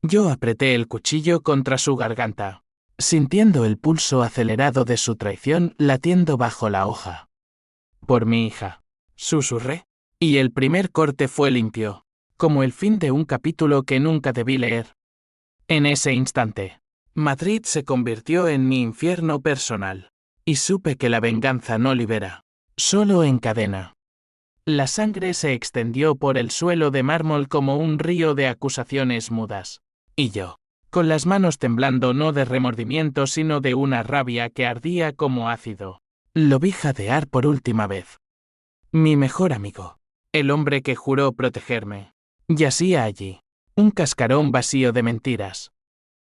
Yo apreté el cuchillo contra su garganta, sintiendo el pulso acelerado de su traición latiendo bajo la hoja. Por mi hija, susurré, y el primer corte fue limpio, como el fin de un capítulo que nunca debí leer. En ese instante, Madrid se convirtió en mi infierno personal, y supe que la venganza no libera, solo encadena. La sangre se extendió por el suelo de mármol como un río de acusaciones mudas, y yo, con las manos temblando no de remordimiento sino de una rabia que ardía como ácido, lo vi jadear por última vez. Mi mejor amigo, el hombre que juró protegerme, yacía allí, un cascarón vacío de mentiras.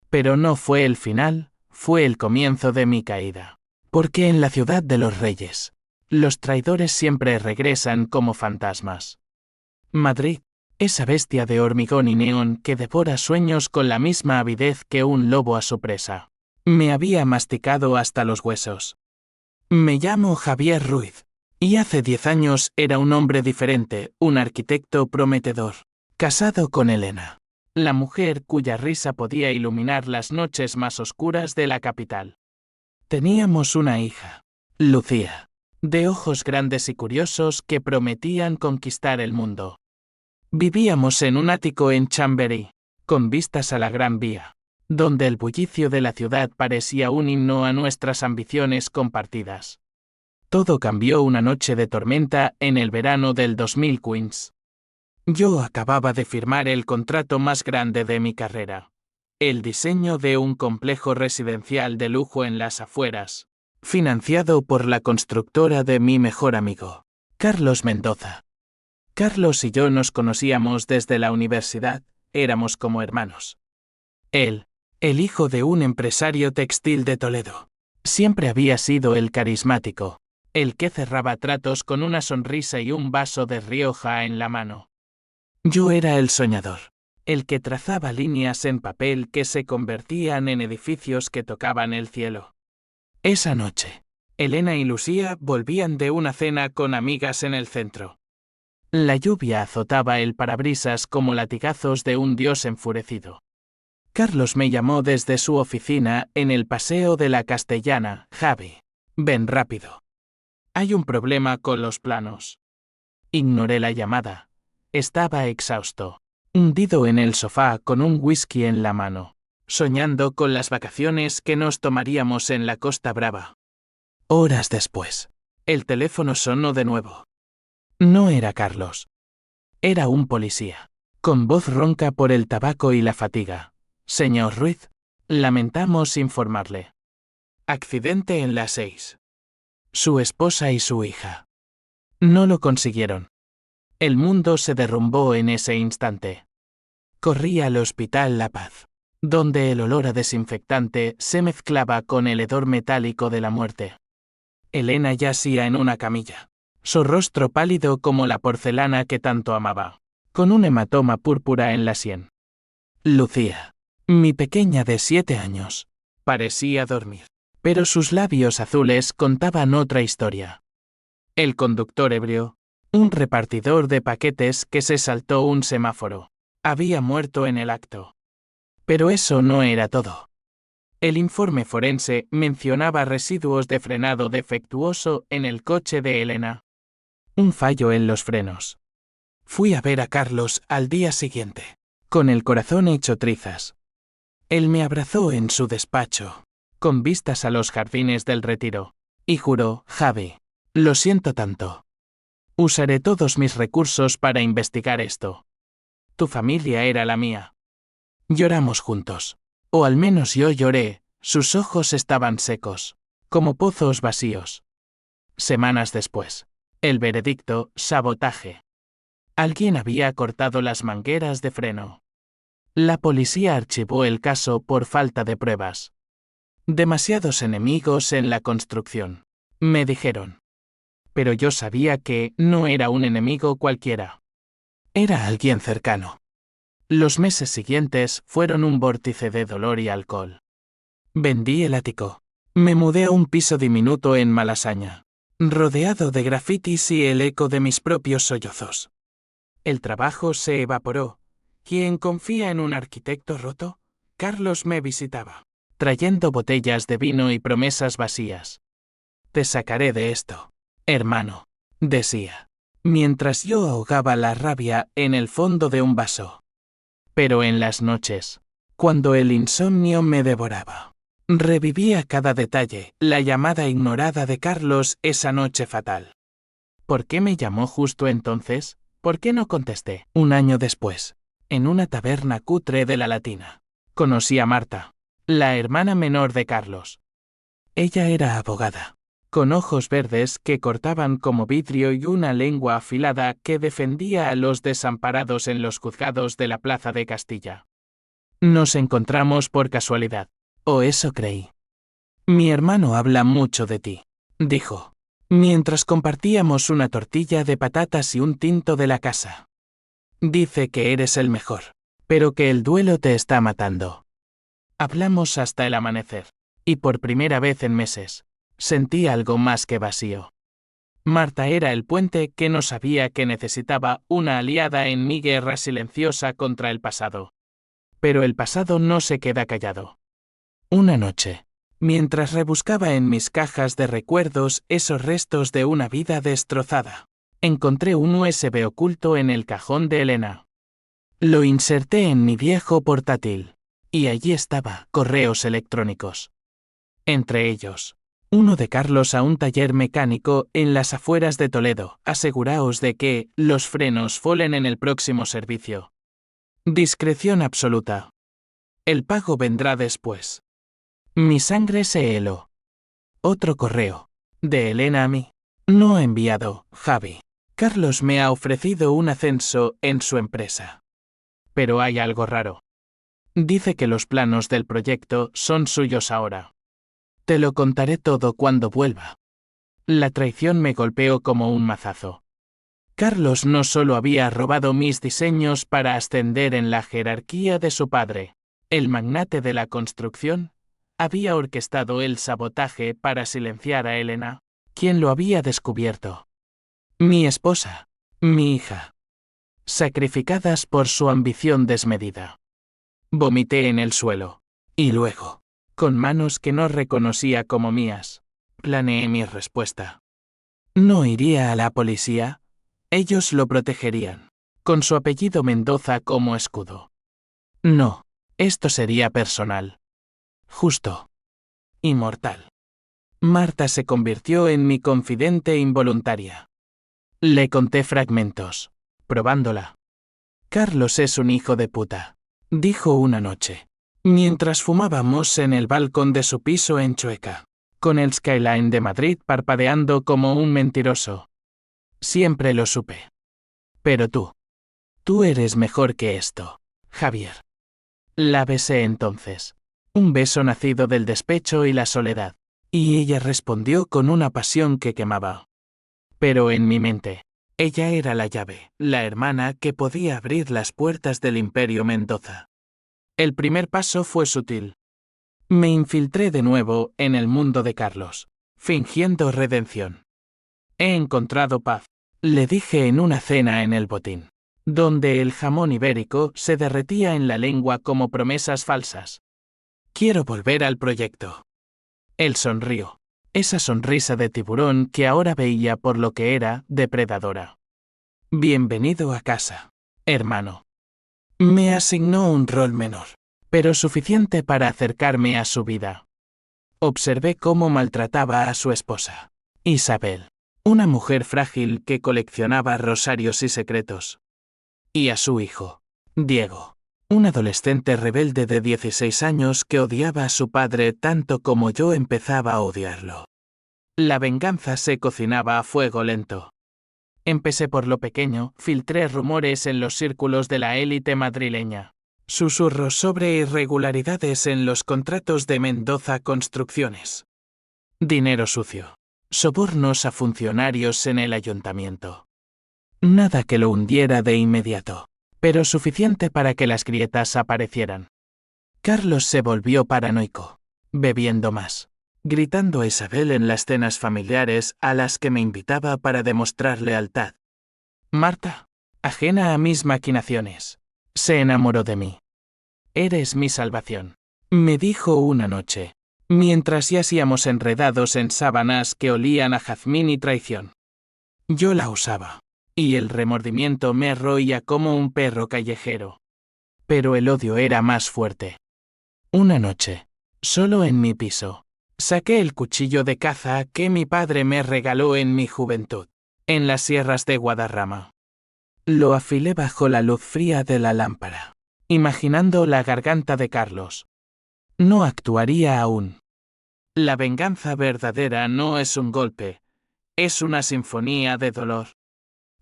Pero no fue el final, fue el comienzo de mi caída. Porque en la ciudad de los reyes, los traidores siempre regresan como fantasmas. Madrid, esa bestia de hormigón y neón que devora sueños con la misma avidez que un lobo a su presa, me había masticado hasta los huesos. Me llamo Javier Ruiz, y hace 10 años era un hombre diferente, un arquitecto prometedor, casado con Elena, la mujer cuya risa podía iluminar las noches más oscuras de la capital. Teníamos una hija, Lucía, de ojos grandes y curiosos que prometían conquistar el mundo. Vivíamos en un ático en Chamberí, con vistas a la Gran Vía, donde el bullicio de la ciudad parecía un himno a nuestras ambiciones compartidas. Todo cambió una noche de tormenta en el verano del 2015. Yo acababa de firmar el contrato más grande de mi carrera. El diseño de un complejo residencial de lujo en las afueras, financiado por la constructora de mi mejor amigo, Carlos Mendoza. Carlos y yo nos conocíamos desde la universidad, éramos como hermanos. Él, el hijo de un empresario textil de Toledo, siempre había sido el carismático, el que cerraba tratos con una sonrisa y un vaso de Rioja en la mano. Yo era el soñador, el que trazaba líneas en papel que se convertían en edificios que tocaban el cielo. Esa noche, Elena y Lucía volvían de una cena con amigas en el centro. La lluvia azotaba el parabrisas como latigazos de un dios enfurecido. Carlos me llamó desde su oficina en el Paseo de la Castellana. Javi, ven rápido. Hay un problema con los planos. Ignoré la llamada. Estaba exhausto, hundido en el sofá con un whisky en la mano, soñando con las vacaciones que nos tomaríamos en la Costa Brava. Horas después, el teléfono sonó de nuevo. No era Carlos. Era un policía, con voz ronca por el tabaco y la fatiga. Señor Ruiz, lamentamos informarle. Accidente en la 6. Su esposa y su hija. No lo consiguieron. El mundo se derrumbó en ese instante. Corrí al Hospital La Paz, donde el olor a desinfectante se mezclaba con el hedor metálico de la muerte. Elena yacía en una camilla, su rostro pálido como la porcelana que tanto amaba, con un hematoma púrpura en la sien. Lucía, mi pequeña de 7 años, parecía dormir, pero sus labios azules contaban otra historia. El conductor ebrio, un repartidor de paquetes que se saltó un semáforo, había muerto en el acto. Pero eso no era todo. El informe forense mencionaba residuos de frenado defectuoso en el coche de Elena. Un fallo en los frenos. Fui a ver a Carlos al día siguiente, con el corazón hecho trizas. Él me abrazó en su despacho, con vistas a los jardines del Retiro, y juró: Javi, lo siento tanto. Usaré todos mis recursos para investigar esto. Tu familia era la mía. Lloramos juntos. O al menos yo lloré, sus ojos estaban secos, como pozos vacíos. Semanas después, el veredicto: sabotaje. Alguien había cortado las mangueras de freno. La policía archivó el caso por falta de pruebas. Demasiados enemigos en la construcción, me dijeron. Pero yo sabía que no era un enemigo cualquiera. Era alguien cercano. Los meses siguientes fueron un vórtice de dolor y alcohol. Vendí el ático. Me mudé a un piso diminuto en Malasaña, rodeado de grafitis y el eco de mis propios sollozos. El trabajo se evaporó, ¿Quién confía en un arquitecto roto? Carlos me visitaba, trayendo botellas de vino y promesas vacías. Te sacaré de esto, hermano, decía, mientras yo ahogaba la rabia en el fondo de un vaso. Pero en las noches, cuando el insomnio me devoraba, revivía cada detalle, la llamada ignorada de Carlos esa noche fatal. ¿Por qué me llamó justo entonces? ¿Por qué no contesté? Un año después, en una taberna cutre de la Latina, conocí a Marta, la hermana menor de Carlos. Ella era abogada, con ojos verdes que cortaban como vidrio y una lengua afilada que defendía a los desamparados en los juzgados de la Plaza de Castilla. Nos encontramos por casualidad, o eso creí. Mi hermano habla mucho de ti, dijo, mientras compartíamos una tortilla de patatas y un tinto de la casa. Dice que eres el mejor, pero que el duelo te está matando. Hablamos hasta el amanecer, y por primera vez en meses, sentí algo más que vacío. Marta era el puente que no sabía que necesitaba una aliada en mi guerra silenciosa contra el pasado. Pero el pasado no se queda callado. Una noche, mientras rebuscaba en mis cajas de recuerdos esos restos de una vida destrozada, encontré un USB oculto en el cajón de Elena. Lo inserté en mi viejo portátil, y allí estaba, correos electrónicos. Entre ellos, uno de Carlos a un taller mecánico en las afueras de Toledo. Aseguraos de que los frenos folen en el próximo servicio. Discreción absoluta. El pago vendrá después. Mi sangre se heló. Otro correo. De Elena a mí. No enviado, Javi. Carlos me ha ofrecido un ascenso en su empresa. Pero hay algo raro. Dice que los planos del proyecto son suyos ahora. Te lo contaré todo cuando vuelva. La traición me golpeó como un mazazo. Carlos no solo había robado mis diseños para ascender en la jerarquía de su padre, el magnate de la construcción, había orquestado el sabotaje para silenciar a Elena, quien lo había descubierto. Mi esposa, mi hija, sacrificadas por su ambición desmedida. Vomité en el suelo, y luego, con manos que no reconocía como mías, planeé mi respuesta. No iría a la policía. Ellos lo protegerían, con su apellido Mendoza como escudo. No, esto sería personal. Justo. Inmortal. Marta se convirtió en mi confidente involuntaria. Le conté fragmentos, probándola. Carlos es un hijo de puta, dijo una noche, mientras fumábamos en el balcón de su piso en Chueca, con el skyline de Madrid parpadeando como un mentiroso. Siempre lo supe. Pero tú eres mejor que esto, Javier. La besé entonces. Un beso nacido del despecho y la soledad. Y ella respondió con una pasión que quemaba. Pero en mi mente, ella era la llave, la hermana que podía abrir las puertas del Imperio Mendoza. El primer paso fue sutil. Me infiltré de nuevo en el mundo de Carlos, fingiendo redención. He encontrado paz, le dije en una cena en el botín, donde el jamón ibérico se derretía en la lengua como promesas falsas. Quiero volver al proyecto. Él sonrió, esa sonrisa de tiburón que ahora veía por lo que era, depredadora. Bienvenido a casa, hermano. Me asignó un rol menor, pero suficiente para acercarme a su vida. Observé cómo maltrataba a su esposa, Isabel, una mujer frágil que coleccionaba rosarios y secretos. Y a su hijo, Diego, un adolescente rebelde de 16 años que odiaba a su padre tanto como yo empezaba a odiarlo. La venganza se cocinaba a fuego lento. Empecé por lo pequeño, filtré rumores en los círculos de la élite madrileña. Susurros sobre irregularidades en los contratos de Mendoza Construcciones. Dinero sucio. Sobornos a funcionarios en el ayuntamiento. Nada que lo hundiera de inmediato, pero suficiente para que las grietas aparecieran. Carlos se volvió paranoico, bebiendo más, gritando a Isabel en las cenas familiares a las que me invitaba para demostrar lealtad. Marta, ajena a mis maquinaciones, Se enamoró de mí. Eres mi salvación, me dijo una noche, mientras yacíamos enredados en sábanas que olían a jazmín y traición. Yo la usaba, y el remordimiento me roía como un perro callejero. Pero el odio era más fuerte. Una noche, solo en mi piso, saqué el cuchillo de caza que mi padre me regaló en mi juventud, en las sierras de Guadarrama. Lo afilé bajo la luz fría de la lámpara, imaginando la garganta de Carlos. No actuaría aún. La venganza verdadera no es un golpe, es una sinfonía de dolor.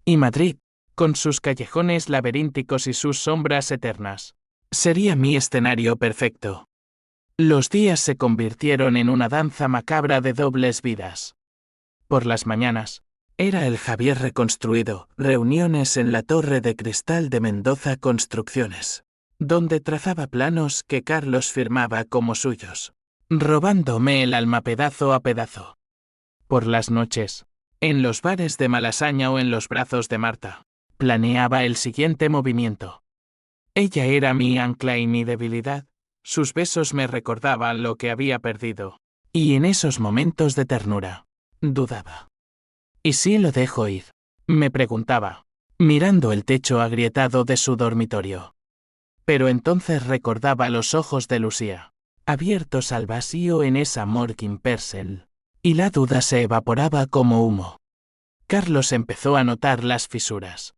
Y Madrid, con sus callejones laberínticos y sus sombras eternas, sería mi escenario perfecto. Los días se convirtieron en una danza macabra de dobles vidas. Por las mañanas, era el Javier reconstruido, reuniones en la Torre de Cristal de Mendoza Construcciones, donde trazaba planos que Carlos firmaba como suyos, robándome el alma pedazo a pedazo. Por las noches, en los bares de Malasaña o en los brazos de Marta, planeaba el siguiente movimiento. Ella era mi ancla y mi debilidad, sus besos me recordaban lo que había perdido, y en esos momentos de ternura, dudaba. ¿Y si lo dejo ir?, me preguntaba, mirando el techo agrietado de su dormitorio. Pero entonces recordaba los ojos de Lucía, abiertos al vacío en esa Morkin Persel, y la duda se evaporaba como humo. Carlos empezó a notar las fisuras.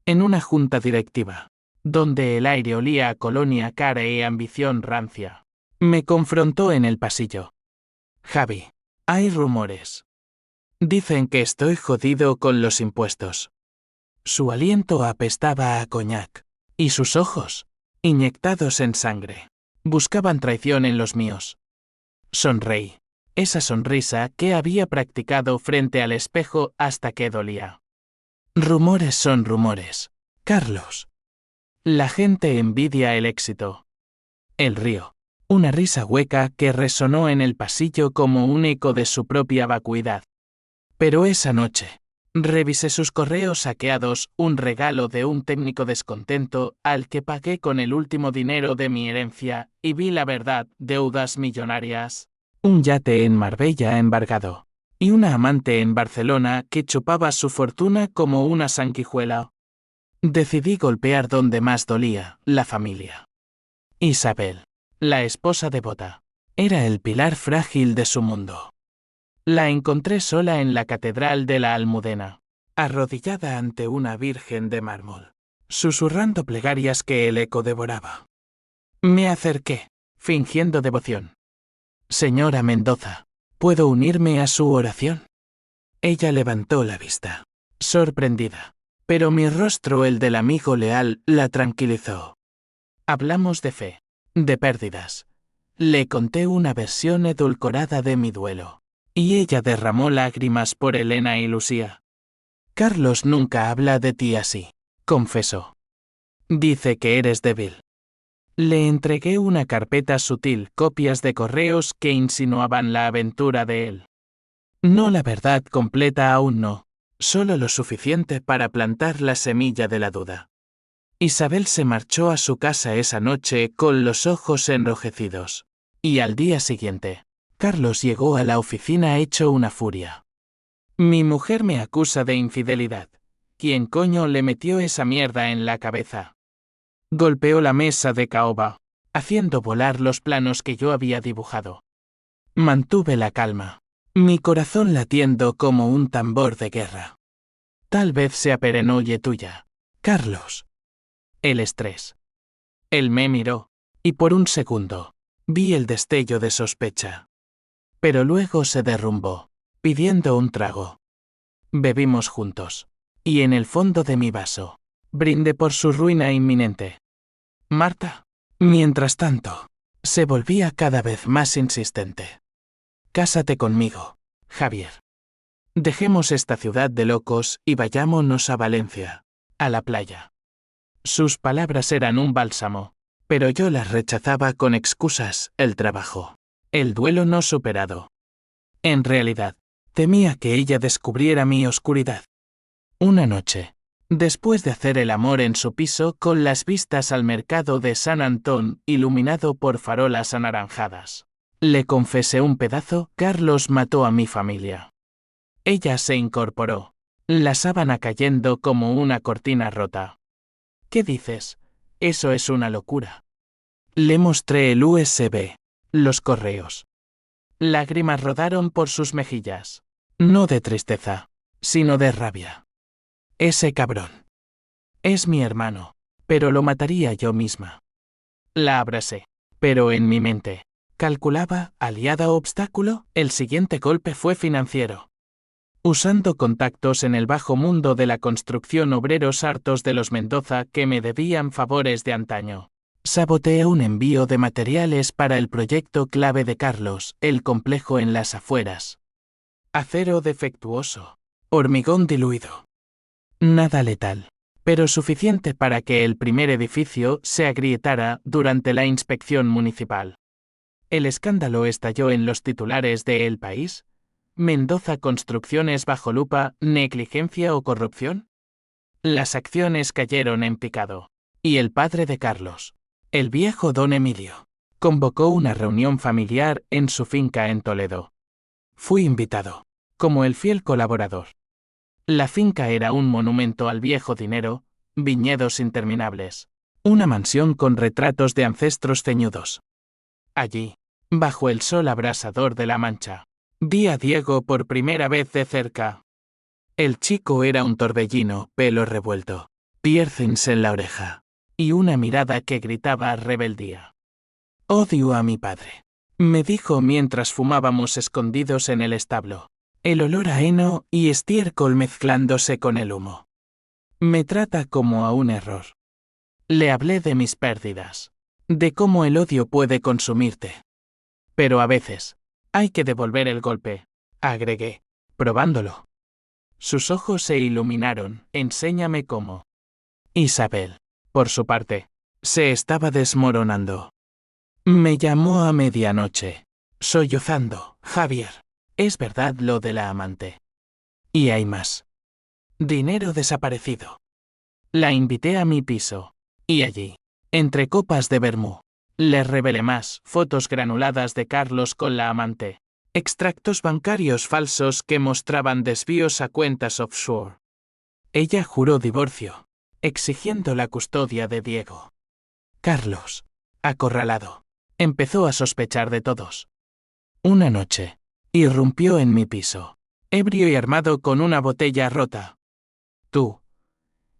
En una junta directiva, donde el aire olía a colonia cara y ambición rancia, me confrontó en el pasillo. Javi, hay rumores. Dicen que estoy jodido con los impuestos. Su aliento apestaba a coñac, y sus ojos, inyectados en sangre, buscaban traición en los míos. Sonreí, esa sonrisa que había practicado frente al espejo hasta que dolía. Rumores son rumores, Carlos. La gente envidia el éxito. Él rió, una risa hueca que resonó en el pasillo como un eco de su propia vacuidad. Pero esa noche, revisé sus correos saqueados, un regalo de un técnico descontento al que pagué con el último dinero de mi herencia, y vi la verdad, deudas millonarias, un yate en Marbella embargado, y una amante en Barcelona que chupaba su fortuna como una sanguijuela. Decidí golpear donde más dolía, la familia. Isabel, la esposa devota, era el pilar frágil de su mundo. La encontré sola en la Catedral de la Almudena, arrodillada ante una virgen de mármol, susurrando plegarias que el eco devoraba. Me acerqué, fingiendo devoción. Señora Mendoza, ¿puedo unirme a su oración? Ella levantó la vista, sorprendida, pero mi rostro, el del amigo leal, la tranquilizó. Hablamos de fe, de pérdidas. Le conté una versión edulcorada de mi duelo. Y ella derramó lágrimas por Elena y Lucía. Carlos nunca habla de ti así, confesó. Dice que eres débil. Le entregué una carpeta sutil, copias de correos que insinuaban la aventura de él. No la verdad completa aún no, solo lo suficiente para plantar la semilla de la duda. Isabel se marchó a su casa esa noche con los ojos enrojecidos. Y al día siguiente, Carlos llegó a la oficina hecho una furia. Mi mujer me acusa de infidelidad. ¿Quién coño le metió esa mierda en la cabeza? Golpeó la mesa de caoba, haciendo volar los planos que yo había dibujado. Mantuve la calma, mi corazón latiendo como un tambor de guerra. Tal vez sea perenoye tuya, Carlos. El estrés. Él me miró, y por un segundo, vi el destello de sospecha. Pero luego se derrumbó, pidiendo un trago. Bebimos juntos, y en el fondo de mi vaso, brindé por su ruina inminente. Marta, mientras tanto, se volvía cada vez más insistente. Cásate conmigo, Javier. Dejemos esta ciudad de locos y vayámonos a Valencia, a la playa. Sus palabras eran un bálsamo, pero yo las rechazaba con excusas, el trabajo, el duelo no superado. En realidad, temía que ella descubriera mi oscuridad. Una noche, Después de hacer el amor en su piso con las vistas al mercado de San Antón, iluminado por farolas anaranjadas, le confesé un pedazo: Carlos mató a mi familia. Ella se incorporó, la sábana cayendo como una cortina rota. ¿Qué dices? Eso es una locura. Le mostré el USB, los correos. Lágrimas rodaron por sus mejillas. No de tristeza, sino de rabia. Ese cabrón. Es mi hermano, pero lo mataría yo misma. La abracé, pero en mi mente calculaba, aliada o obstáculo, el siguiente golpe fue financiero. Usando contactos en el bajo mundo de la construcción, obreros hartos de los Mendoza que me debían favores de antaño, saboteé un envío de materiales para el proyecto clave de Carlos, el complejo en las afueras. Acero defectuoso, hormigón diluido. Nada letal, pero suficiente para que el primer edificio se agrietara durante la inspección municipal. El escándalo estalló en los titulares de El País. Mendoza Construcciones bajo lupa, negligencia o corrupción. Las acciones cayeron en picado. Y el padre de Carlos, el viejo don Emilio, convocó una reunión familiar en su finca en Toledo. Fui invitado, como el fiel colaborador. La finca era un monumento al viejo dinero, viñedos interminables, una mansión con retratos de ancestros ceñudos. Allí, bajo el sol abrasador de la Mancha, vi a Diego por primera vez de cerca. El chico era un torbellino, pelo revuelto, piercings en la oreja, y una mirada que gritaba rebeldía. Odio a mi padre, me dijo mientras fumábamos escondidos en el establo, el olor a heno y estiércol mezclándose con el humo. Me trata como a un error. Le hablé de mis pérdidas, de cómo el odio puede consumirte. Pero a veces, hay que devolver el golpe, agregué, probándolo. Sus ojos se iluminaron. Enséñame cómo. Isabel, por su parte, se estaba desmoronando. Me llamó a medianoche, sollozando. Javier, es verdad lo de la amante. Y hay más. Dinero desaparecido. La invité a mi piso, y allí, entre copas de vermú, le revelé más: fotos granuladas de Carlos con la amante, extractos bancarios falsos que mostraban desvíos a cuentas offshore. Ella juró divorcio, exigiendo la custodia de Diego. Carlos, acorralado, empezó a sospechar de todos. Una noche, irrumpió en mi piso, ebrio y armado con una botella rota.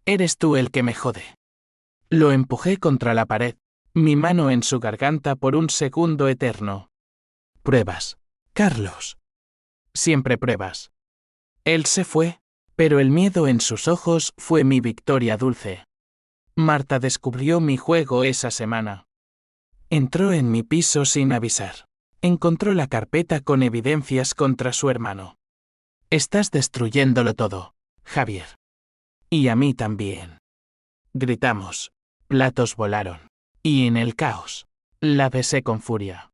Eres tú el que me jode. Lo empujé contra la pared, mi mano en su garganta por un segundo eterno. Pruebas, Carlos. Siempre pruebas. Él se fue, pero el miedo en sus ojos fue mi victoria dulce. Marta descubrió mi juego esa semana. Entró en mi piso sin avisar. Encontró la carpeta con evidencias contra su hermano. Estás destruyéndolo todo, Javier. Y a mí también. Gritamos. Platos volaron. Y en el caos, la besé con furia.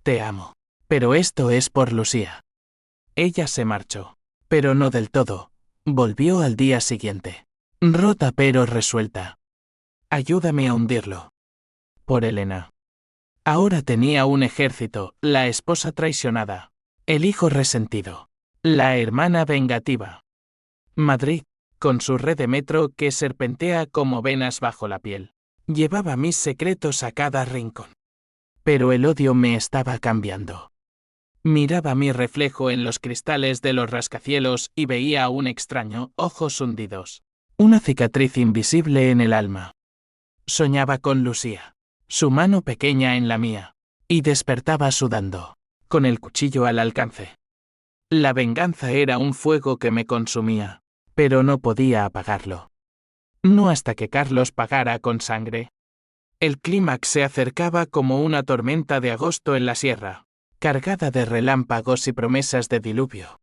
Te amo. Pero esto es por Lucía. Ella se marchó, pero no del todo. Volvió al día siguiente. Rota pero resuelta. Ayúdame a hundirlo. Por Elena. Ahora tenía un ejército: la esposa traicionada, el hijo resentido, la hermana vengativa. Madrid, con su red de metro que serpentea como venas bajo la piel, llevaba mis secretos a cada rincón. Pero el odio me estaba cambiando. Miraba mi reflejo en los cristales de los rascacielos y veía a un extraño, ojos hundidos, una cicatriz invisible en el alma. Soñaba con Lucía, su mano pequeña en la mía, y despertaba sudando, con el cuchillo al alcance. La venganza era un fuego que me consumía, pero no podía apagarlo. No hasta que Carlos pagara con sangre. El clímax se acercaba como una tormenta de agosto en la sierra, cargada de relámpagos y promesas de diluvio.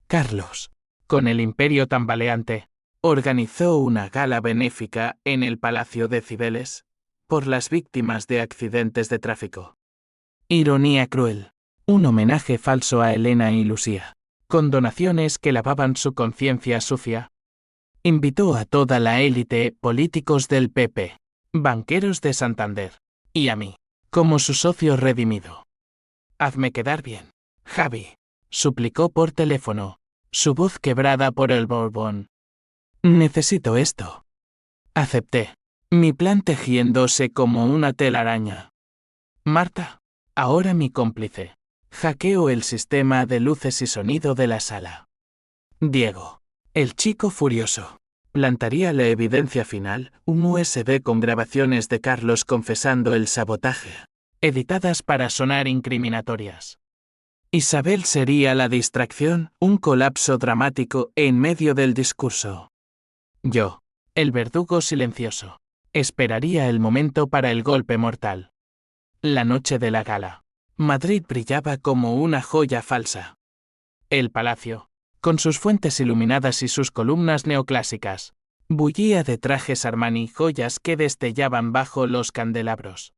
Carlos, con el imperio tambaleante, organizó una gala benéfica en el Palacio de Cibeles, por las víctimas de accidentes de tráfico. Ironía cruel, un homenaje falso a Elena y Lucía, con donaciones que lavaban su conciencia sucia. Invitó a toda la élite, políticos del PP, banqueros de Santander, y a mí, como su socio redimido. Hazme quedar bien, Javi, suplicó por teléfono, su voz quebrada por el borbón. Necesito esto. Acepté, mi plan tejiéndose como una telaraña. Marta, ahora mi cómplice. Hackeo el sistema de luces y sonido de la sala. Diego, el chico furioso. Plantaría la evidencia final, un USB con grabaciones de Carlos confesando el sabotaje, editadas para sonar incriminatorias. Isabel sería la distracción, un colapso dramático en medio del discurso. Yo, el verdugo silencioso, esperaría el momento para el golpe mortal. La noche de la gala. Madrid brillaba como una joya falsa. El palacio, con sus fuentes iluminadas y sus columnas neoclásicas, bullía de trajes Armani y joyas que destellaban bajo los candelabros.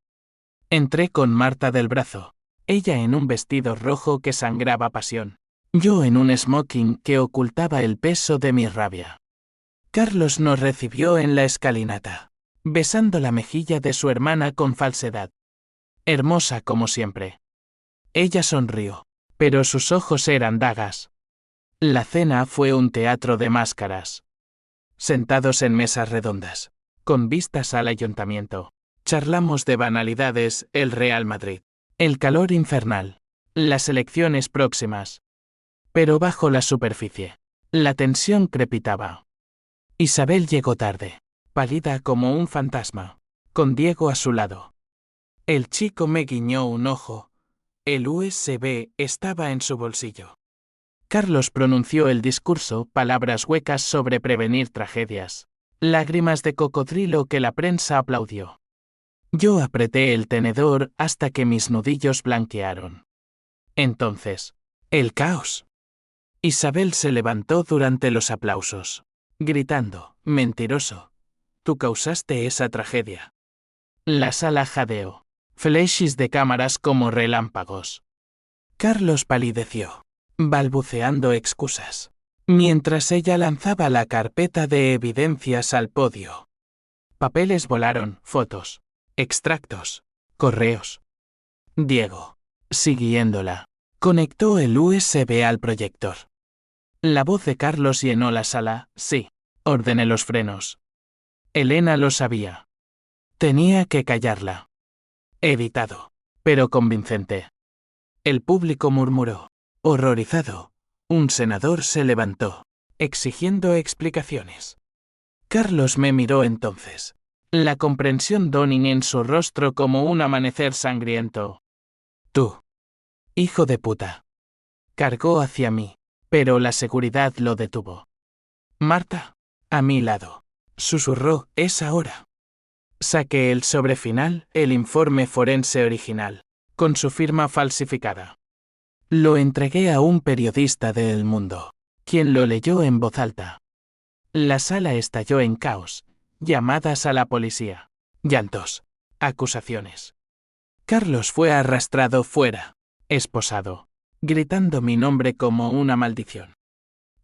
Entré con Marta del brazo, ella en un vestido rojo que sangraba pasión, yo en un smoking que ocultaba el peso de mi rabia. Carlos nos recibió en la escalinata, besando la mejilla de su hermana con falsedad. Hermosa como siempre. Ella sonrió, pero sus ojos eran dagas. La cena fue un teatro de máscaras. Sentados en mesas redondas, con vistas al ayuntamiento, charlamos de banalidades, el Real Madrid, el calor infernal, las elecciones próximas. Pero bajo la superficie, la tensión crepitaba. Isabel llegó tarde, pálida como un fantasma, con Diego a su lado. El chico me guiñó un ojo. El USB estaba en su bolsillo. Carlos pronunció el discurso, palabras huecas sobre prevenir tragedias, lágrimas de cocodrilo que la prensa aplaudió. Yo apreté el tenedor hasta que mis nudillos blanquearon. Entonces, el caos. Isabel se levantó durante los aplausos, gritando, mentiroso. Tú causaste esa tragedia. La sala jadeó. Flashes de cámaras como relámpagos. Carlos palideció, balbuceando excusas, mientras ella lanzaba la carpeta de evidencias al podio. Papeles volaron, fotos, extractos, correos. Diego, siguiéndola, conectó el USB al proyector. La voz de Carlos llenó la sala, sí, ordené los frenos. Elena lo sabía. Tenía que callarla. Editado, pero convincente. El público murmuró. Horrorizado, un senador se levantó, exigiendo explicaciones. Carlos me miró entonces. La comprensión dawning en su rostro como un amanecer sangriento. Tú, hijo de puta. Cargó hacia mí, pero la seguridad lo detuvo. Marta, a mi lado, susurró, es ahora. Saqué el sobre final, el informe forense original, con su firma falsificada. Lo entregué a un periodista de El Mundo, quien lo leyó en voz alta. La sala estalló en caos, llamadas a la policía, llantos, acusaciones. Carlos fue arrastrado fuera, esposado, gritando mi nombre como una maldición.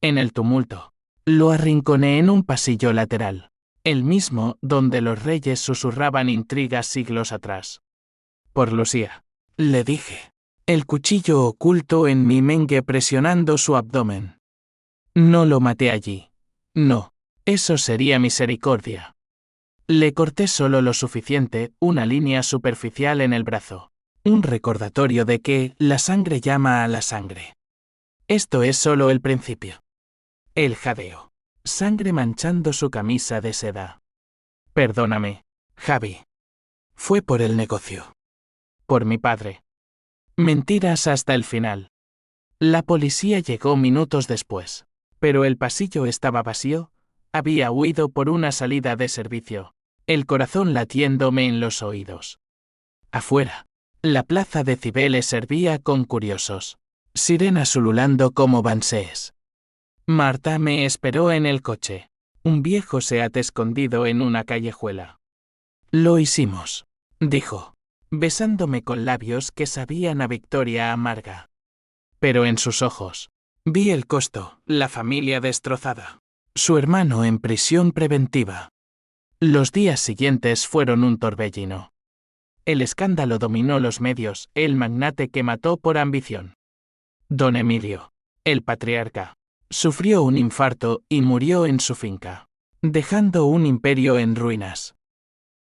En el tumulto, lo arrinconé en un pasillo lateral, el mismo donde los reyes susurraban intrigas siglos atrás. Por Lucía, le dije, el cuchillo oculto en mi mengue presionando su abdomen. No lo maté allí. No, eso sería misericordia. Le corté solo lo suficiente, una línea superficial en el brazo. Un recordatorio de que la sangre llama a la sangre. Esto es solo el principio. El jadeo. Sangre manchando su camisa de seda. Perdóname, Javi. Fue por el negocio. Por mi padre. Mentiras hasta el final. La policía llegó minutos después, pero el pasillo estaba vacío, había huido por una salida de servicio, el corazón latiéndome en los oídos. Afuera, la plaza de Cibeles servía con curiosos, sirenas ululando como bansees. Marta me esperó en el coche, un viejo Seat escondido en una callejuela. Lo hicimos, dijo, besándome con labios que sabían a victoria amarga. Pero en sus ojos, vi el costo, la familia destrozada, Su hermano en prisión preventiva. Los días siguientes fueron un torbellino. El escándalo dominó los medios, el magnate que mató por ambición. Don Emilio, el patriarca, sufrió un infarto y murió en su finca, dejando un imperio en ruinas.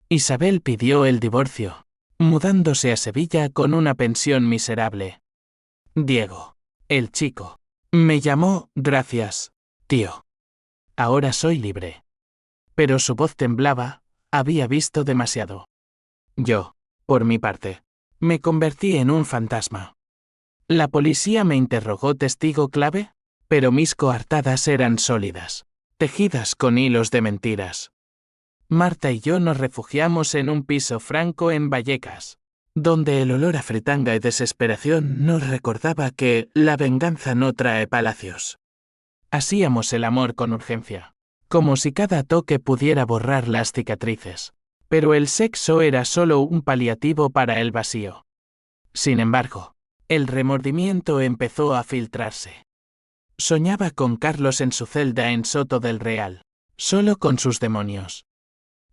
Isabel pidió el divorcio, mudándose a Sevilla con una pensión miserable. Diego, el chico, me llamó, gracias, tío. Ahora soy libre. Pero su voz temblaba, había visto demasiado. Yo, por mi parte, me convertí en un fantasma. La policía me interrogó testigo clave, pero mis coartadas eran sólidas, tejidas con hilos de mentiras. Marta y yo nos refugiamos en un piso franco en Vallecas, donde el olor a fritanga y desesperación nos recordaba que la venganza no trae palacios. Hacíamos el amor con urgencia, como si cada toque pudiera borrar las cicatrices, pero el sexo era solo un paliativo para el vacío. Sin embargo, el remordimiento empezó a filtrarse. Soñaba con Carlos en su celda en Soto del Real, solo con sus demonios.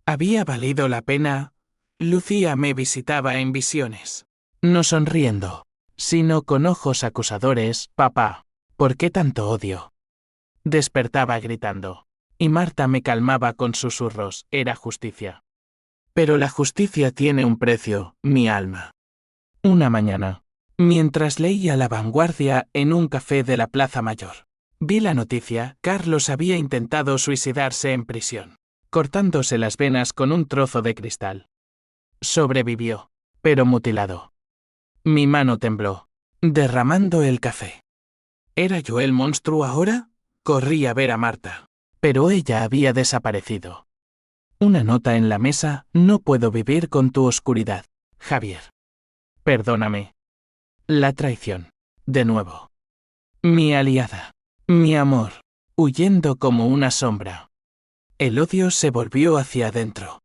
¿Había valido la pena? Lucía me visitaba en visiones. No sonriendo, sino con ojos acusadores. Papá, ¿por qué tanto odio? Despertaba gritando, y Marta me calmaba con susurros. Era justicia. Pero la justicia tiene un precio, mi alma. Una mañana, mientras leía La Vanguardia en un café de la Plaza Mayor, vi la noticia: Carlos había intentado suicidarse en prisión, cortándose las venas con un trozo de cristal. Sobrevivió, pero mutilado. Mi mano tembló, derramando el café. ¿Era yo el monstruo ahora? Corrí a ver a Marta, pero ella había desaparecido. Una nota en la mesa: no puedo vivir con tu oscuridad, Javier. Perdóname. La traición. De nuevo. Mi aliada. Mi amor. Huyendo como una sombra. El odio se volvió hacia adentro.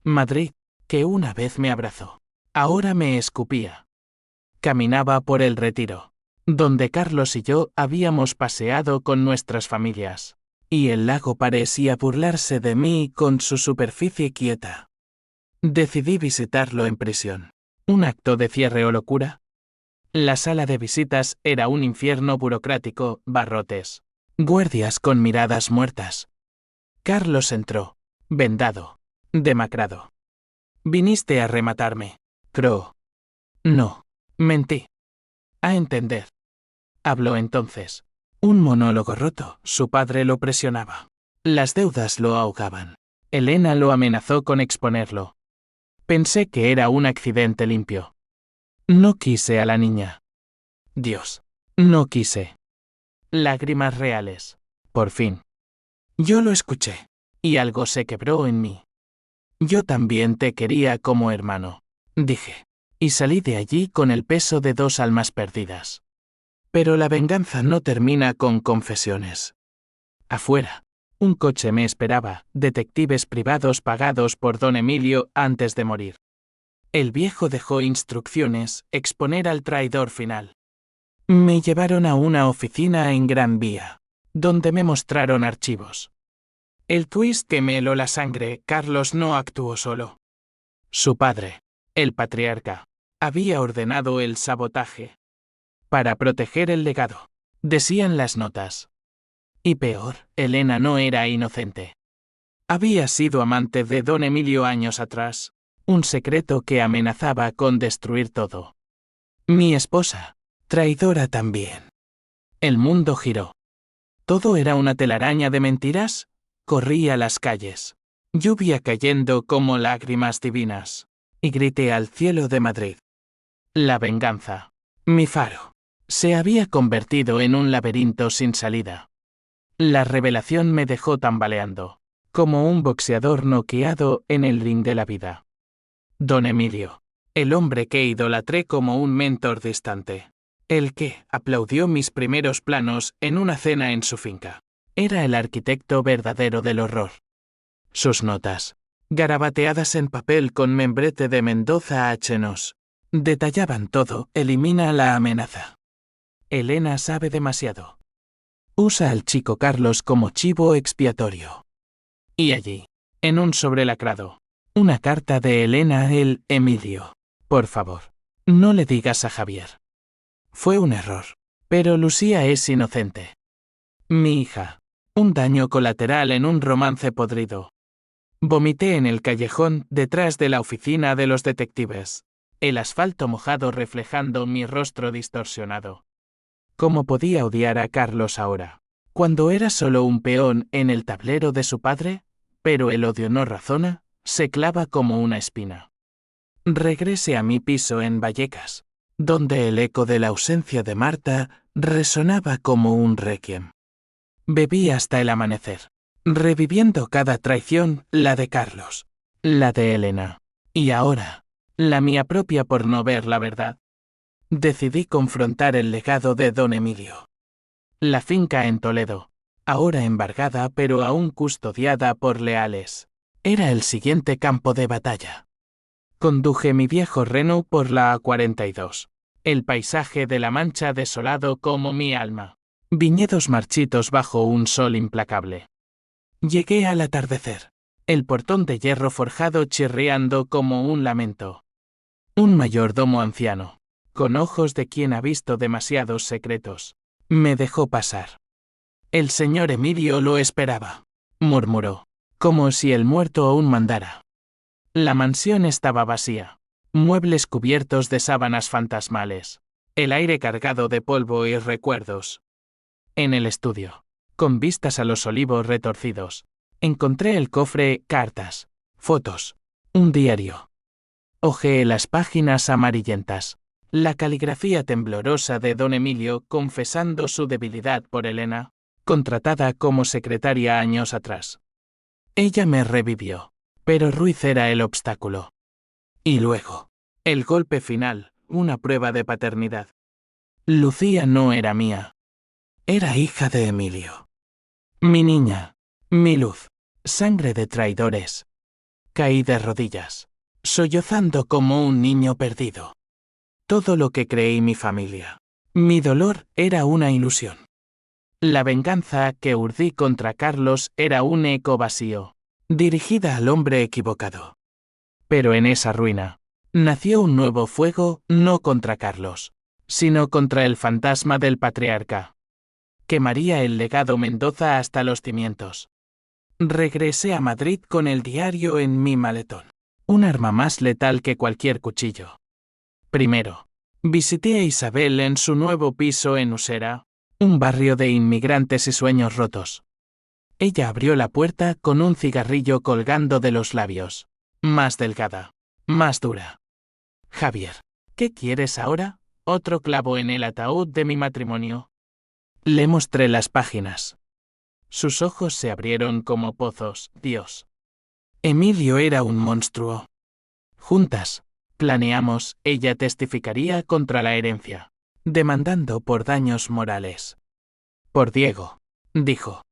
Madrid, que una vez me abrazó, ahora me escupía. Caminaba por el Retiro, donde Carlos y yo habíamos paseado con nuestras familias, y el lago parecía burlarse de mí con su superficie quieta. Decidí visitarlo en prisión. ¿Un acto de cierre o locura? La sala de visitas era un infierno burocrático, barrotes, guardias con miradas muertas. Carlos entró, vendado, demacrado. Viniste a rematarme, Crow. No, mentí. A entender. Habló entonces. Un monólogo roto, su padre lo presionaba. Las deudas lo ahogaban. Elena lo amenazó con exponerlo. Pensé que era un accidente limpio. No quise a la niña. Dios. No quise. Lágrimas reales. Por fin. Yo lo escuché, y algo se quebró en mí. Yo también te quería como hermano, dije, y salí de allí con el peso de 2 almas perdidas. Pero la venganza no termina con confesiones. Afuera, un coche me esperaba, detectives privados pagados por don Emilio antes de morir. El viejo dejó instrucciones: exponer al traidor final. Me llevaron a una oficina en Gran Vía, donde me mostraron archivos. El twist que me heló la sangre: Carlos no actuó solo. Su padre, el patriarca, había ordenado el sabotaje. Para proteger el legado, decían las notas. Y peor, Elena no era inocente. Había sido amante de don Emilio años atrás, un secreto que amenazaba con destruir todo. Mi esposa, traidora también. El mundo giró. ¿Todo era una telaraña de mentiras? Corrí a las calles, lluvia cayendo como lágrimas divinas, y grité al cielo de Madrid. La venganza, mi faro, se había convertido en un laberinto sin salida. La revelación me dejó tambaleando, como un boxeador noqueado en el ring de la vida. Don Emilio, el hombre que idolatré como un mentor distante, el que aplaudió mis primeros planos en una cena en su finca, era el arquitecto verdadero del horror. Sus notas, garabateadas en papel con membrete de Mendoza H. Nos, detallaban todo: elimina la amenaza. Elena sabe demasiado. Usa al chico Carlos como chivo expiatorio. Y allí, en un sobrelacrado, una carta de Elena a él, Emilio. Por favor, no le digas a Javier. Fue un error, pero Lucía es inocente. Mi hija. Un daño colateral en un romance podrido. Vomité en el callejón detrás de la oficina de los detectives, el asfalto mojado reflejando mi rostro distorsionado. ¿Cómo podía odiar a Carlos ahora, cuando era solo un peón en el tablero de su padre? Pero el odio no razona, se clava como una espina. Regresé a mi piso en Vallecas, donde el eco de la ausencia de Marta resonaba como un requiem. Bebí hasta el amanecer, reviviendo cada traición, la de Carlos, la de Elena, y ahora, la mía propia por no ver la verdad. Decidí confrontar el legado de don Emilio. La finca en Toledo, ahora embargada pero aún custodiada por leales, era el siguiente campo de batalla. Conduje mi viejo Renault por la A42, el paisaje de la Mancha desolado como mi alma. Viñedos marchitos bajo un sol implacable. Llegué al atardecer, el portón de hierro forjado chirriando como un lamento. Un mayordomo anciano, con ojos de quien ha visto demasiados secretos, me dejó pasar. El señor Emilio lo esperaba, murmuró, como si el muerto aún mandara. La mansión estaba vacía, muebles cubiertos de sábanas fantasmales, el aire cargado de polvo y recuerdos. En el estudio, con vistas a los olivos retorcidos, encontré el cofre, cartas, fotos, un diario. Hojeé las páginas amarillentas, la caligrafía temblorosa de don Emilio confesando su debilidad por Elena, contratada como secretaria años atrás. Ella me revivió, pero Ruiz era el obstáculo. Y luego, el golpe final, una prueba de paternidad. Lucía no era mía. Era hija de Emilio. Mi niña, mi luz, sangre de traidores. Caí de rodillas, sollozando como un niño perdido. Todo lo que creí mi familia, mi dolor, era una ilusión. La venganza que urdí contra Carlos era un eco vacío, dirigida al hombre equivocado. Pero en esa ruina, nació un nuevo fuego, no contra Carlos, sino contra el fantasma del patriarca. Quemaría el legado Mendoza hasta los cimientos. Regresé a Madrid con el diario en mi maletón. Un arma más letal que cualquier cuchillo. Primero, visité a Isabel en su nuevo piso en Usera, un barrio de inmigrantes y sueños rotos. Ella abrió la puerta con un cigarrillo colgando de los labios. Más delgada, más dura. Javier, ¿qué quieres ahora? ¿Otro clavo en el ataúd de mi matrimonio? Le mostré las páginas. Sus ojos se abrieron como pozos, Dios. Emilio era un monstruo. Juntas, planeamos, ella testificaría contra la herencia, demandando por daños morales. Por Diego, dijo.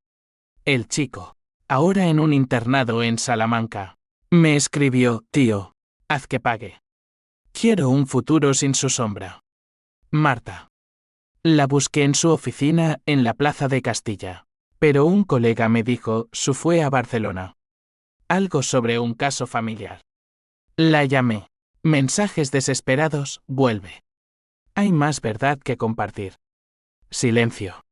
El chico, ahora en un internado en Salamanca, me escribió, tío, haz que pague. Quiero un futuro sin su sombra. Marta. La busqué en su oficina en la Plaza de Castilla, pero un colega me dijo, su fue a Barcelona. Algo sobre un caso familiar. La llamé. Mensajes desesperados, vuelve. Hay más verdad que compartir. Silencio.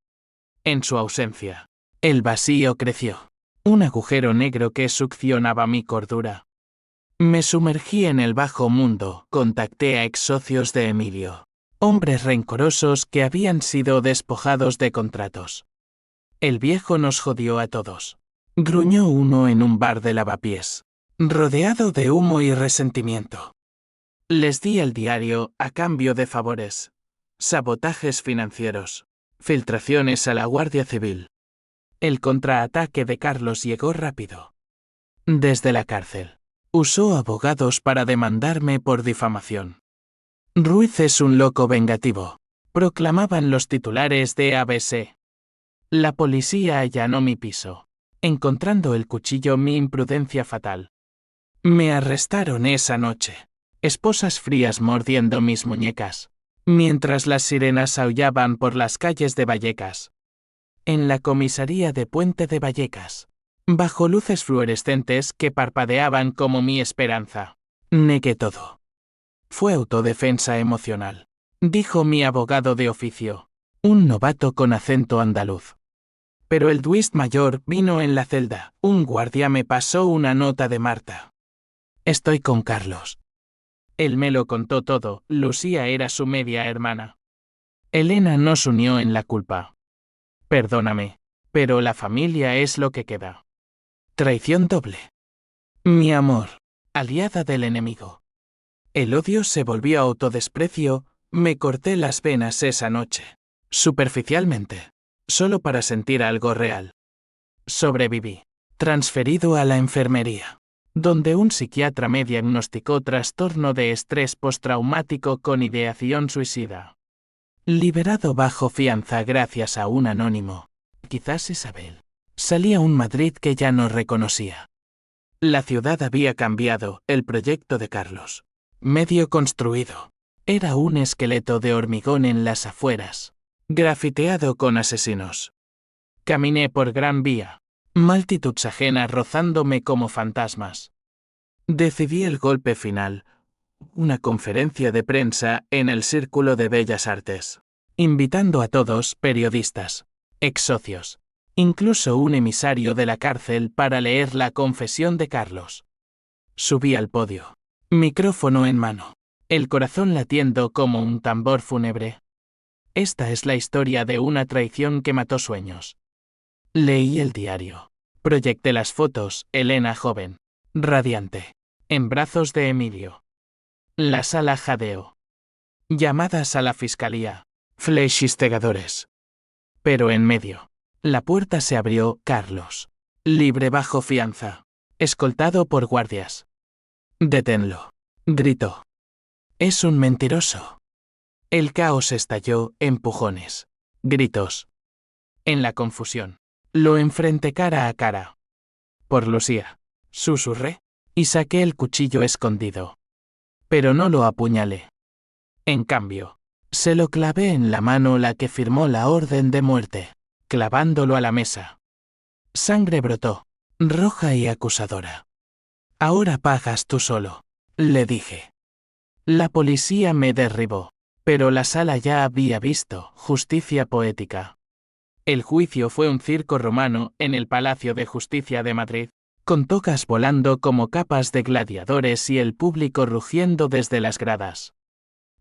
En su ausencia, el vacío creció. Un agujero negro que succionaba mi cordura. Me sumergí en el bajo mundo, contacté a ex socios de Emilio. Hombres rencorosos que habían sido despojados de contratos. El viejo nos jodió a todos. Gruñó uno en un bar de lavapiés, rodeado de humo y resentimiento. Les di el diario a cambio de favores, sabotajes financieros, filtraciones a la Guardia Civil. El contraataque de Carlos llegó rápido. Desde la cárcel, usó abogados para demandarme por difamación. Ruiz es un loco vengativo, proclamaban los titulares de ABC. La policía allanó mi piso, encontrando el cuchillo mi imprudencia fatal. Me arrestaron esa noche, esposas frías mordiendo mis muñecas, mientras las sirenas aullaban por las calles de Vallecas. En la comisaría de Puente de Vallecas. Bajo luces fluorescentes que parpadeaban como mi esperanza. Negué todo. Fue autodefensa emocional, dijo mi abogado de oficio, un novato con acento andaluz. Pero el twist mayor vino en la celda. Un guardia me pasó una nota de Marta. Estoy con Carlos. Él me lo contó todo. Lucía era su media hermana. Elena nos unió en la culpa. Perdóname, pero la familia es lo que queda. Traición doble. Mi amor, aliada del enemigo. El odio se volvió autodesprecio. Me corté las venas esa noche. Superficialmente. Solo para sentir algo real. Sobreviví. Transferido a la enfermería, donde un psiquiatra me diagnosticó trastorno de estrés postraumático con ideación suicida. Liberado bajo fianza gracias a un anónimo, quizás Isabel, salí a un Madrid que ya no reconocía. La ciudad había cambiado. El proyecto de Carlos, medio construido, era un esqueleto de hormigón en las afueras, grafiteado con asesinos. Caminé por Gran Vía, multitudes ajenas rozándome como fantasmas. Decidí el golpe final, una conferencia de prensa en el Círculo de Bellas Artes, invitando a todos, periodistas, ex-socios, incluso un emisario de la cárcel para leer la confesión de Carlos. Subí al podio, micrófono en mano, el corazón latiendo como un tambor fúnebre. Esta es la historia de una traición que mató sueños. Leí el diario. Proyecté las fotos. Elena joven, radiante, en brazos de Emilio. La sala jadeó. Llamadas a la fiscalía. Flechistegadores. Pero en medio. La puerta se abrió. Carlos. Libre bajo fianza. Escoltado por guardias. Deténlo. Gritó. Es un mentiroso. El caos estalló. Empujones. Gritos. En la confusión. Lo enfrenté cara a cara. Por Lucía. Susurré. Y saqué el cuchillo escondido. Pero no lo apuñalé. En cambio, se lo clavé en la mano la que firmó la orden de muerte, clavándolo a la mesa. Sangre brotó, roja y acusadora. Ahora pagas tú solo, le dije. La policía me derribó, pero la sala ya había visto justicia poética. El juicio fue un circo romano en el Palacio de Justicia de Madrid, con tocas volando como capas de gladiadores y el público rugiendo desde las gradas.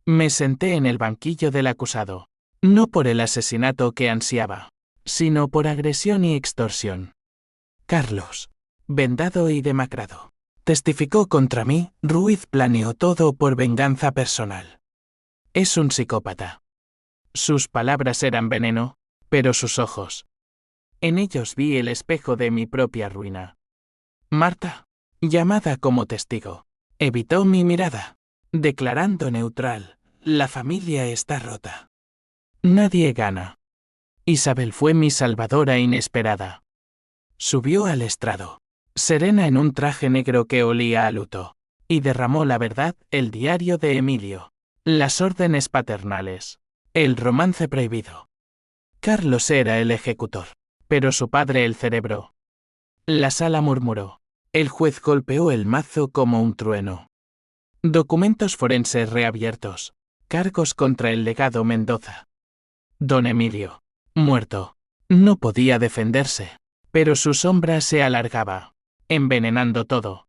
Me senté en el banquillo del acusado, no por el asesinato que ansiaba, sino por agresión y extorsión. Carlos, vendado y demacrado, testificó contra mí. Ruiz planeó todo por venganza personal. Es un psicópata. Sus palabras eran veneno, pero sus ojos. En ellos vi el espejo de mi propia ruina. Marta, llamada como testigo, evitó mi mirada, declarando neutral: la familia está rota. Nadie gana. Isabel fue mi salvadora inesperada. Subió al estrado, serena en un traje negro que olía a luto, y derramó la verdad: el diario de Emilio, las órdenes paternales, el romance prohibido. Carlos era el ejecutor, pero su padre el cerebro. La sala murmuró. El juez golpeó el mazo como un trueno. Documentos forenses reabiertos. Cargos contra el legado Mendoza. Don Emilio, muerto, no podía defenderse, pero su sombra se alargaba, envenenando todo.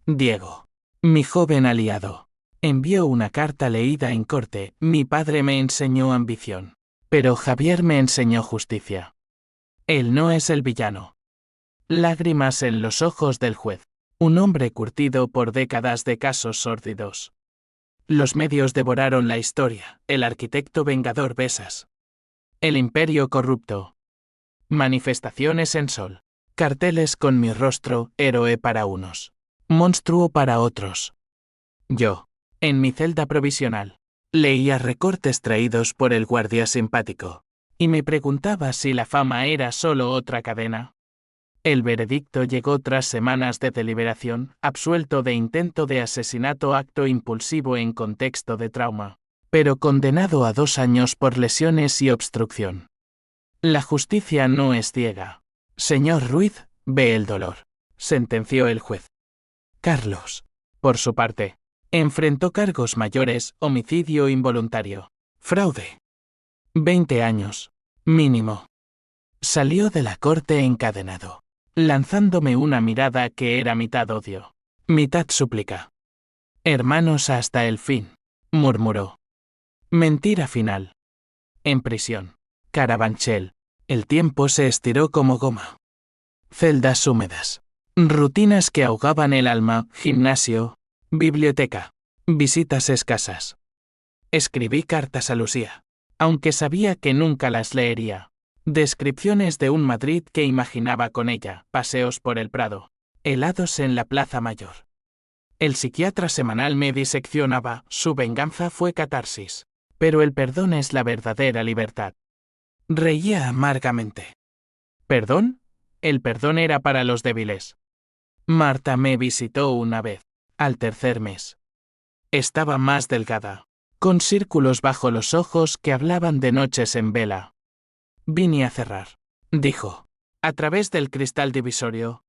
Diego, mi joven aliado, envió una carta leída en corte. Mi padre me enseñó ambición, pero Javier me enseñó justicia. Él no es el villano. Lágrimas en los ojos del juez. Un hombre curtido por décadas de casos sórdidos. Los medios devoraron la historia. El arquitecto vengador Besas. El imperio corrupto. Manifestaciones en sol. Carteles con mi rostro, héroe para unos, monstruo para otros. Yo, en mi celda provisional, leía recortes traídos por el guardia simpático, y me preguntaba si la fama era solo otra cadena. El veredicto llegó tras semanas de deliberación. Absuelto de intento de asesinato, acto impulsivo en contexto de trauma, pero condenado a 2 años por lesiones y obstrucción. La justicia no es ciega. Señor Ruiz, ve el dolor, sentenció el juez. Carlos, por su parte, enfrentó cargos mayores, homicidio involuntario, fraude. 20 años, mínimo. Salió de la corte encadenado, lanzándome una mirada que era mitad odio, mitad súplica. Hermanos hasta el fin, murmuró. Mentira final. En prisión. Carabanchel. El tiempo se estiró como goma. Celdas húmedas. Rutinas que ahogaban el alma, gimnasio, biblioteca, visitas escasas. Escribí cartas a Lucía, aunque sabía que nunca las leería. Descripciones de un Madrid que imaginaba con ella, paseos por el Prado, helados en la Plaza Mayor. El psiquiatra semanal me diseccionaba, su venganza fue catarsis, pero el perdón es la verdadera libertad. Reía amargamente. ¿Perdón? El perdón era para los débiles. Marta me visitó una vez, al tercer mes. Estaba más delgada, con círculos bajo los ojos que hablaban de noches en vela. Vine a cerrar, dijo, a través del cristal divisorio.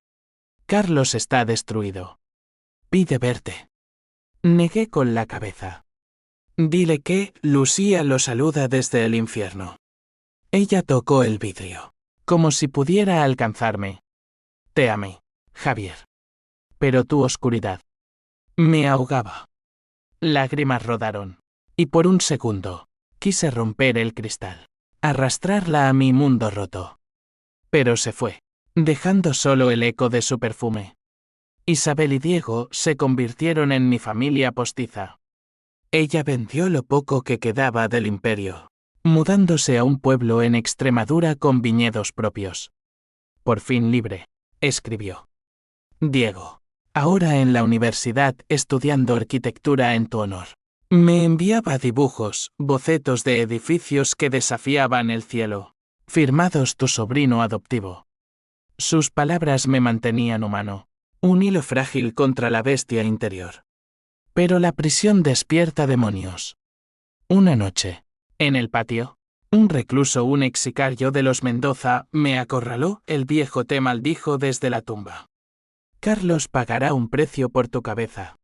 Carlos está destruido. Pide verte. Negué con la cabeza. Dile que Lucía lo saluda desde el infierno. Ella tocó el vidrio, como si pudiera alcanzarme. Te amé, Javier. Pero tu oscuridad me ahogaba. Lágrimas rodaron, y por un segundo quise romper el cristal, arrastrarla a mi mundo roto. Pero se fue, dejando solo el eco de su perfume. Isabel y Diego se convirtieron en mi familia postiza. Ella vendió lo poco que quedaba del imperio, mudándose a un pueblo en Extremadura con viñedos propios. Por fin libre, escribió. Diego, ahora en la universidad estudiando arquitectura en tu honor. Me enviaba dibujos, bocetos de edificios que desafiaban el cielo, firmados tu sobrino adoptivo. Sus palabras me mantenían humano, un hilo frágil contra la bestia interior. Pero la prisión despierta demonios. Una noche, en el patio, un recluso, un ex sicario de los Mendoza, me acorraló, el viejo te maldijo desde la tumba. Carlos pagará un precio por tu cabeza.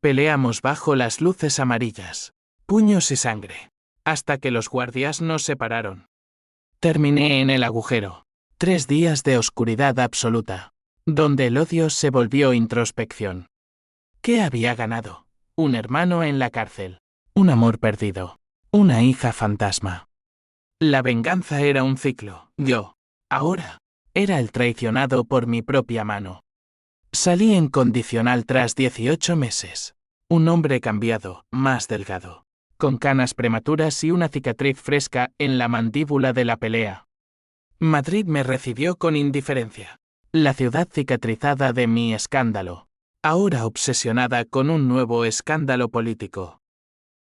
Peleamos bajo las luces amarillas, puños y sangre, hasta que los guardias nos separaron. Terminé en el agujero. 3 días de oscuridad absoluta, donde el odio se volvió introspección. ¿Qué había ganado? Un hermano en la cárcel, un amor perdido, una hija fantasma. La venganza era un ciclo. Yo, ahora, era el traicionado por mi propia mano. Salí en condicional tras 18 meses. Un hombre cambiado, más delgado, con canas prematuras y una cicatriz fresca en la mandíbula de la pelea. Madrid me recibió con indiferencia. La ciudad cicatrizada de mi escándalo, ahora obsesionada con un nuevo escándalo político.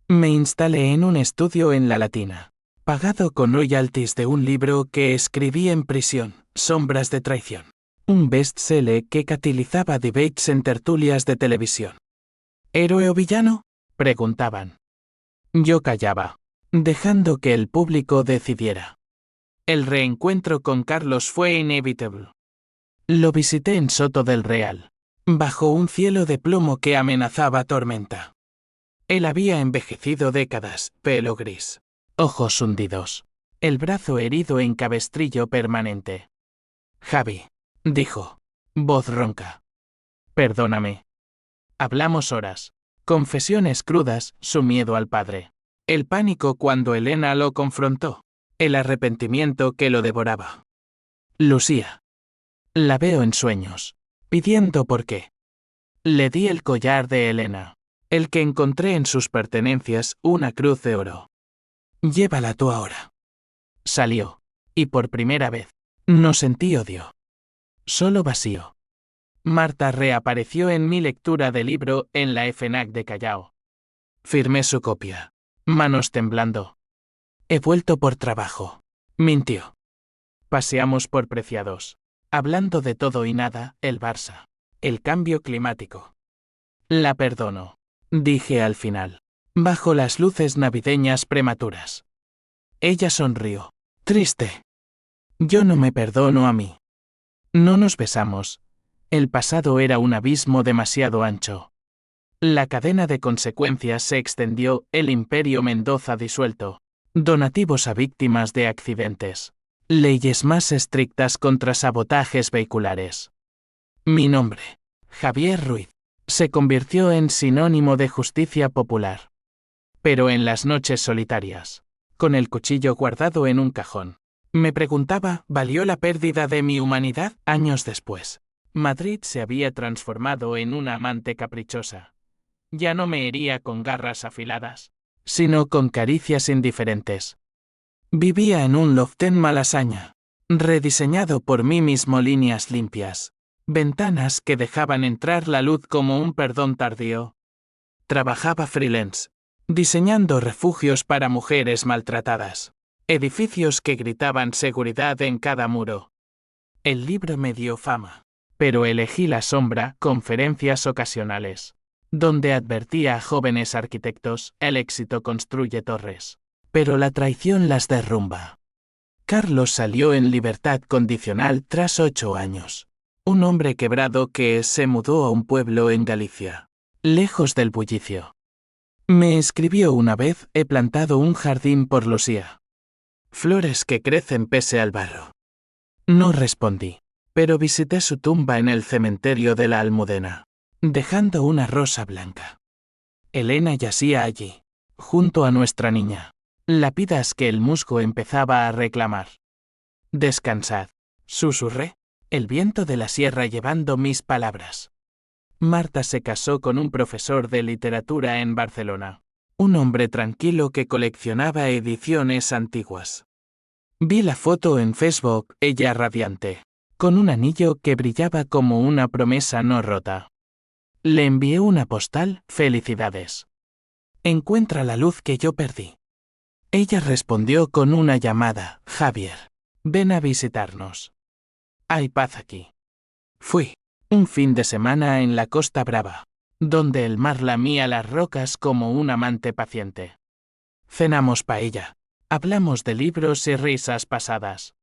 Me instalé en un estudio en La Latina, pagado con royalties de un libro que escribí en prisión, Sombras de traición. Un bestseller que catalizaba debates en tertulias de televisión. ¿Héroe o villano?, preguntaban. Yo callaba, dejando que el público decidiera. El reencuentro con Carlos fue inevitable. Lo visité en Soto del Real, bajo un cielo de plomo que amenazaba tormenta. Él había envejecido décadas, pelo gris, ojos hundidos, el brazo herido en cabestrillo permanente. Javi, dijo, voz ronca. Perdóname. Hablamos horas. Confesiones crudas, su miedo al padre. El pánico cuando Elena lo confrontó. El arrepentimiento que lo devoraba. Lucía. La veo en sueños, pidiendo por qué. Le di el collar de Elena, el que encontré en sus pertenencias, una cruz de oro. Llévala tú ahora. Salió, y por primera vez, no sentí odio. Solo vacío. Marta reapareció en mi lectura de libro en la FNAC de Callao. Firmé su copia, manos temblando. He vuelto por trabajo. Mintió. Paseamos por Preciados, hablando de todo y nada, el Barça, el cambio climático. La perdono, dije al final, bajo las luces navideñas prematuras. Ella sonrió, triste. Yo no me perdono a mí. No nos besamos. El pasado era un abismo demasiado ancho. La cadena de consecuencias se extendió, el imperio Mendoza disuelto. Donativos a víctimas de accidentes. Leyes más estrictas contra sabotajes vehiculares. Mi nombre, Javier Ruiz, se convirtió en sinónimo de justicia popular. Pero en las noches solitarias, con el cuchillo guardado en un cajón, me preguntaba, ¿valió la pérdida de mi humanidad? Años después, Madrid se había transformado en una amante caprichosa. Ya no me hería con garras afiladas, sino con caricias indiferentes. Vivía en un loft en Malasaña, rediseñado por mí mismo, líneas limpias, ventanas que dejaban entrar la luz como un perdón tardío. Trabajaba freelance, diseñando refugios para mujeres maltratadas, edificios que gritaban seguridad en cada muro. El libro me dio fama, pero elegí la sombra, conferencias ocasionales, donde advertía a jóvenes arquitectos, el éxito construye torres, pero la traición las derrumba. Carlos salió en libertad condicional tras 8 años. Un hombre quebrado que se mudó a un pueblo en Galicia, lejos del bullicio. Me escribió una vez, he plantado un jardín por Lucía. Flores que crecen pese al barro. No respondí, pero visité su tumba en el cementerio de la Almudena, dejando una rosa blanca. Elena yacía allí, junto a nuestra niña, lápidas que el musgo empezaba a reclamar. Descansad, susurré, el viento de la sierra llevando mis palabras. Marta se casó con un profesor de literatura en Barcelona, un hombre tranquilo que coleccionaba ediciones antiguas. Vi la foto en Facebook, ella radiante, con un anillo que brillaba como una promesa no rota. Le envié una postal, felicidades. Encuentra la luz que yo perdí. Ella respondió con una llamada, Javier, ven a visitarnos. Hay paz aquí. Fui. Un fin de semana en la Costa Brava, donde el mar lamía las rocas como un amante paciente. Cenamos paella, hablamos de libros y risas pasadas.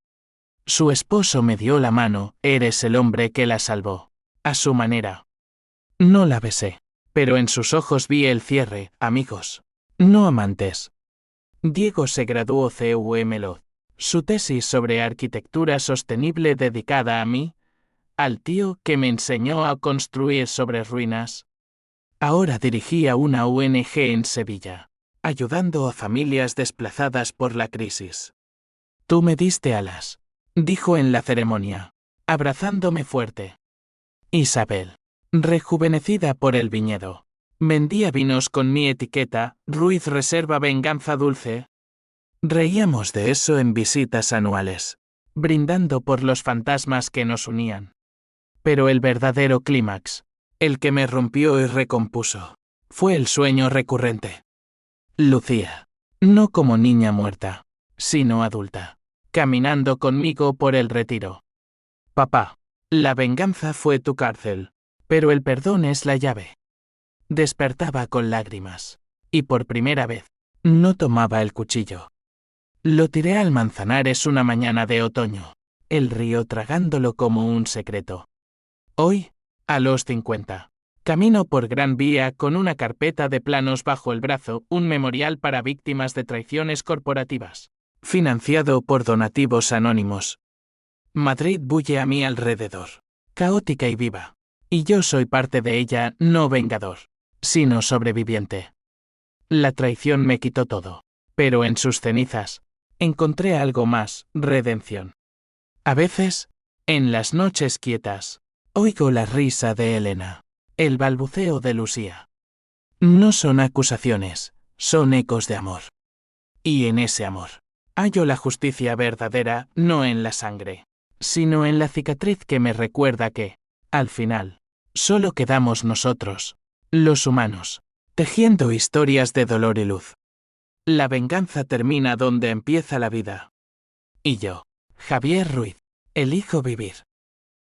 Su esposo me dio la mano, eres el hombre que la salvó. A su manera. No la besé, pero en sus ojos vi el cierre, amigos, no amantes. Diego se graduó CUMLO, su tesis sobre arquitectura sostenible dedicada a mí, al tío que me enseñó a construir sobre ruinas. Ahora dirigía una ONG en Sevilla, ayudando a familias desplazadas por la crisis. Tú me diste alas, dijo en la ceremonia, abrazándome fuerte. Isabel, rejuvenecida por el viñedo, vendía vinos con mi etiqueta, Ruiz Reserva Venganza Dulce. Reíamos de eso en visitas anuales, brindando por los fantasmas que nos unían. Pero el verdadero clímax, el que me rompió y recompuso, fue el sueño recurrente. Lucía, no como niña muerta, sino adulta, caminando conmigo por el retiro. Papá, la venganza fue tu cárcel, pero el perdón es la llave. Despertaba con lágrimas, y por primera vez, no tomaba el cuchillo. Lo tiré al Manzanares una mañana de otoño, el río tragándolo como un secreto. Hoy, a los 50, camino por Gran Vía con una carpeta de planos bajo el brazo, un memorial para víctimas de traiciones corporativas, financiado por donativos anónimos. Madrid bulle a mi alrededor, caótica y viva, y yo soy parte de ella, no vengador, sino sobreviviente. La traición me quitó todo, pero en sus cenizas, encontré algo más, redención. A veces, en las noches quietas, oigo la risa de Elena, el balbuceo de Lucía. No son acusaciones, son ecos de amor. Y en ese amor, hallo la justicia verdadera, no en la sangre, sino en la cicatriz que me recuerda que, al final, solo quedamos nosotros, los humanos, tejiendo historias de dolor y luz. La venganza termina donde empieza la vida. Y yo, Javier Ruiz, elijo vivir.